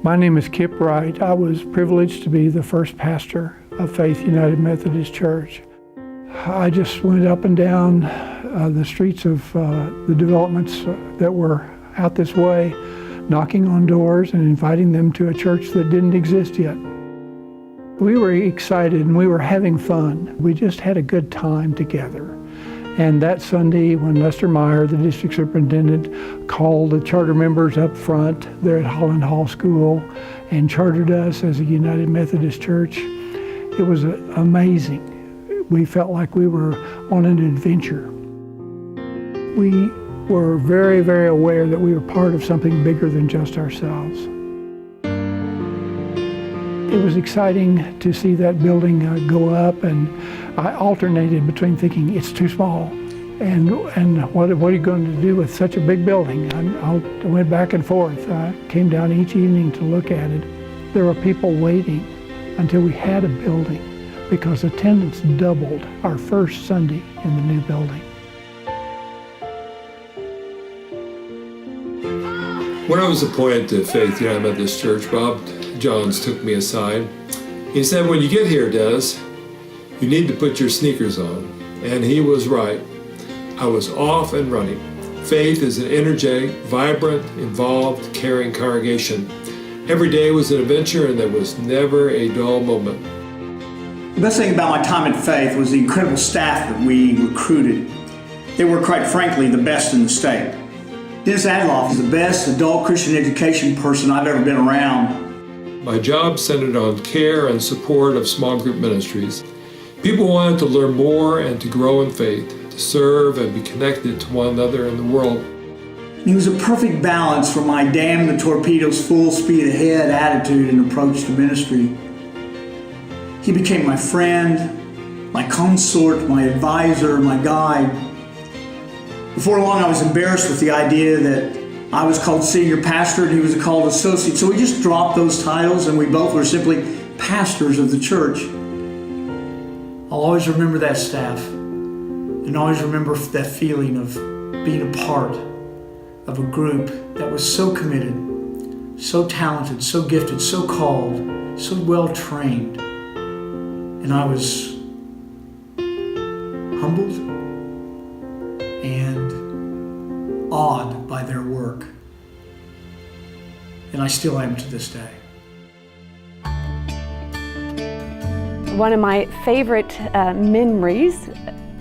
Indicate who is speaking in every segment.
Speaker 1: My name is Kip Wright. I was privileged to be the first pastor of Faith United Methodist Church. I just went up and down the streets of the developments that were out this way, knocking on doors and inviting them to a church that didn't exist yet. We were excited and we were having fun. We just had a good time together. And that Sunday, when Lester Meyer, the district superintendent, called the charter members up front there at Holland Hall School and chartered us as a United Methodist Church, it was amazing. We felt like we were on an adventure. We were very, very aware that we were part of something bigger than just ourselves. It was exciting to see that building go up, and I alternated between thinking it's too small and what are you going to do with such a big building? I went back and forth. I came down each evening to look at it. There were people waiting until we had a building because attendance doubled our first Sunday in the new building.
Speaker 2: When I was appointed to Faith United Methodist Church, Bob Johns took me aside. He said, "When you get here, Des, you need to put your sneakers on." And he was right. I was off and running. Faith is an energetic, vibrant, involved, caring congregation. Every day was an adventure and there was never a dull moment.
Speaker 3: The best thing about my time at Faith was the incredible staff that we recruited. They were, quite frankly, the best in the state. Dennis Adloff is the best adult Christian education person I've ever been around.
Speaker 2: My job centered on care and support of small group ministries. People wanted to learn more and to grow in faith, to serve and be connected to one another in the world.
Speaker 3: He was a perfect balance for my damn the torpedoes, full speed ahead attitude and approach to ministry. He became my friend, my consort, my advisor, my guide. Before long, I was embarrassed with the idea that I was called senior pastor and he was called associate. So we just dropped those titles and we both were simply pastors of the church. I'll always remember that staff and always remember that feeling of being a part of a group that was so committed, so talented, so gifted, so called, so well trained. And I was humbled and awed by their work. And I still am to this day.
Speaker 4: One of my favorite memories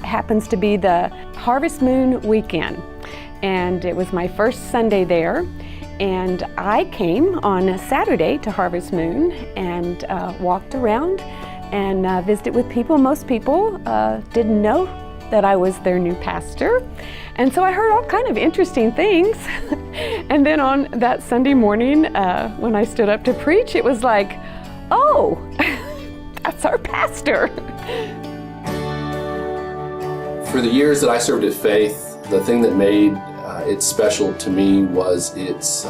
Speaker 4: happens to be the Harvest Moon weekend. And it was my first Sunday there. And I came on a Saturday to Harvest Moon and walked around and visited with people. Most people didn't know that I was their new pastor. And so I heard all kind of interesting things. And then on that Sunday morning, when I stood up to preach, it was like, oh, that's our pastor.
Speaker 5: For the years that I served at Faith, the thing that made it special to me was its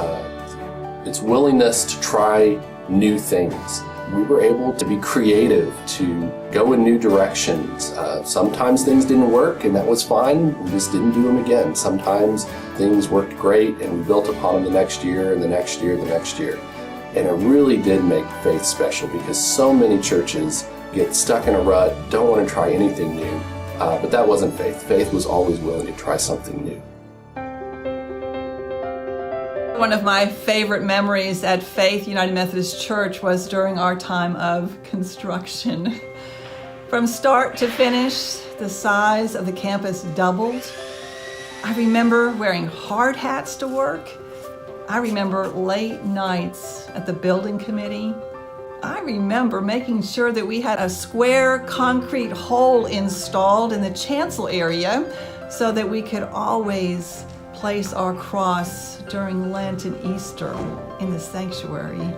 Speaker 5: willingness to try new things. We were able to be creative, to go in new directions. Sometimes things didn't work and that was fine. We just didn't do them again. Sometimes things worked great and we built upon them the next year and the next year and the next year. And it really did make Faith special because so many churches get stuck in a rut, don't want to try anything new. But that wasn't Faith. Faith was always willing to try something new.
Speaker 6: One of my favorite memories at Faith United Methodist Church was during our time of construction. From start to finish, the size of the campus doubled. I remember wearing hard hats to work. I remember late nights at the building committee. I remember making sure that we had a square concrete hole installed in the chancel area so that we could always place our cross during Lent and Easter in the sanctuary.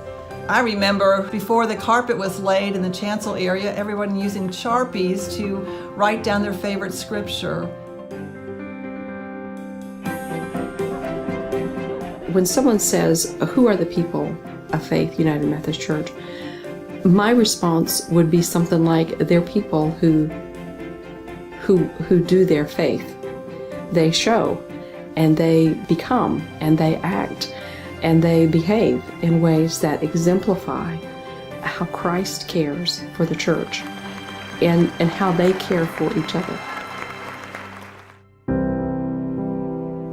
Speaker 6: I remember before the carpet was laid in the chancel area, everyone using Sharpies to write down their favorite scripture.
Speaker 7: When someone says, who are the people of Faith United Methodist Church? My response would be something like, they're people who do their faith. They show and they become and they act. and they behave in ways that exemplify how Christ cares for the church and how they care for each other.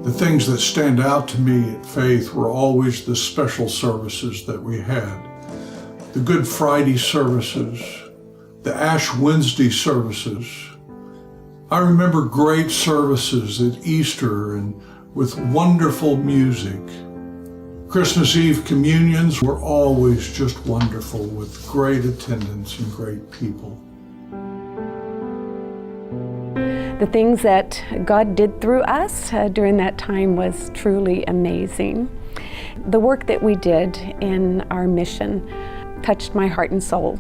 Speaker 8: The things that stand out to me at Faith were always the special services that we had. The Good Friday services, the Ash Wednesday services. I remember great services at Easter and with wonderful music. Christmas Eve communions were always just wonderful with great attendance and great people.
Speaker 4: The things that God did through us during that time was truly amazing. The work that we did in our mission touched my heart and soul.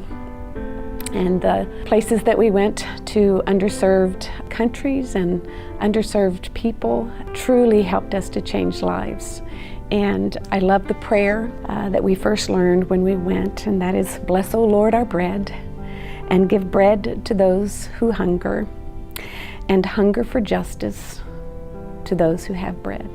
Speaker 4: And the places that we went to underserved countries and underserved people truly helped us to change lives. And I love the prayer that we first learned when we went, and that is, "Bless, O Lord, our bread, and give bread to those who hunger, and hunger for justice to those who have bread."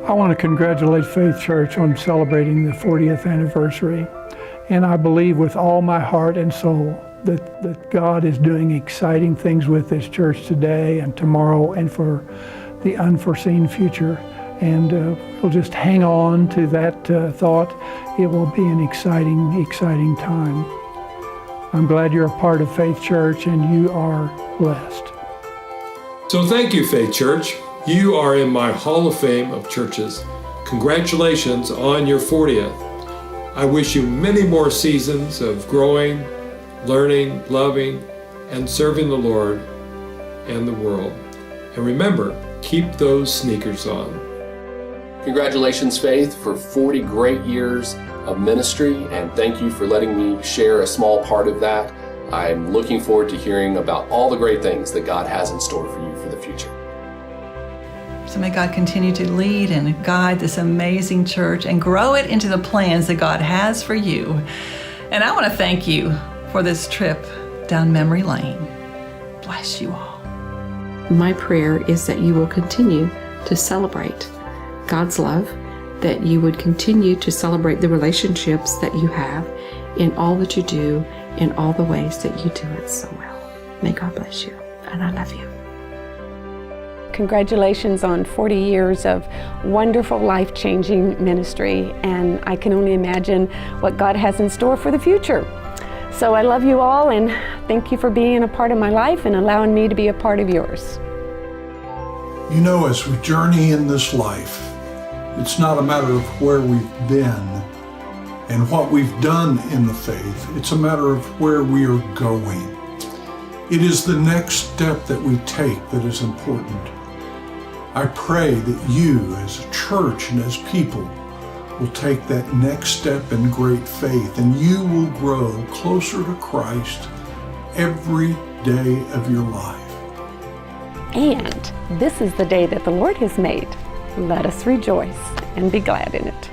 Speaker 1: I want to congratulate Faith Church on celebrating the 40th anniversary. And I believe with all my heart and soul that God is doing exciting things with this church today and tomorrow and for the unforeseen future. And we'll just hang on to that thought. It will be an exciting time. I'm glad you're a part of Faith Church and you are blessed.
Speaker 2: So thank you, Faith Church. You are in my Hall of Fame of churches. Congratulations on your 40th. I wish you many more seasons of growing, learning, loving, and serving the Lord and the world. And remember, keep those sneakers on.
Speaker 5: Congratulations, Faith, for 40 great years of ministry, and thank you for letting me share a small part of that. I'm looking forward to hearing about all the great things that God has in store for you for the future.
Speaker 6: So may God continue to lead and guide this amazing church and grow it into the plans that God has for you. And I want to thank you for this trip down memory lane. Bless you all.
Speaker 7: My prayer is that you will continue to celebrate God's love, that you would continue to celebrate the relationships that you have in all that you do, in all the ways that you do it so well. May God bless you, and I love you.
Speaker 4: Congratulations on 40 years of wonderful, life-changing ministry, and I can only imagine what God has in store for the future. So I love you all, and thank you for being a part of my life and allowing me to be a part of yours.
Speaker 8: You know, as we journey in this life, it's not a matter of where we've been and what we've done in the faith. It's a matter of where we are going. It is the next step that we take that is important. I pray that you as a church and as people will take that next step in great faith, and you will grow closer to Christ every day of your life.
Speaker 4: And this is the day that the Lord has made. Let us rejoice and be glad in it.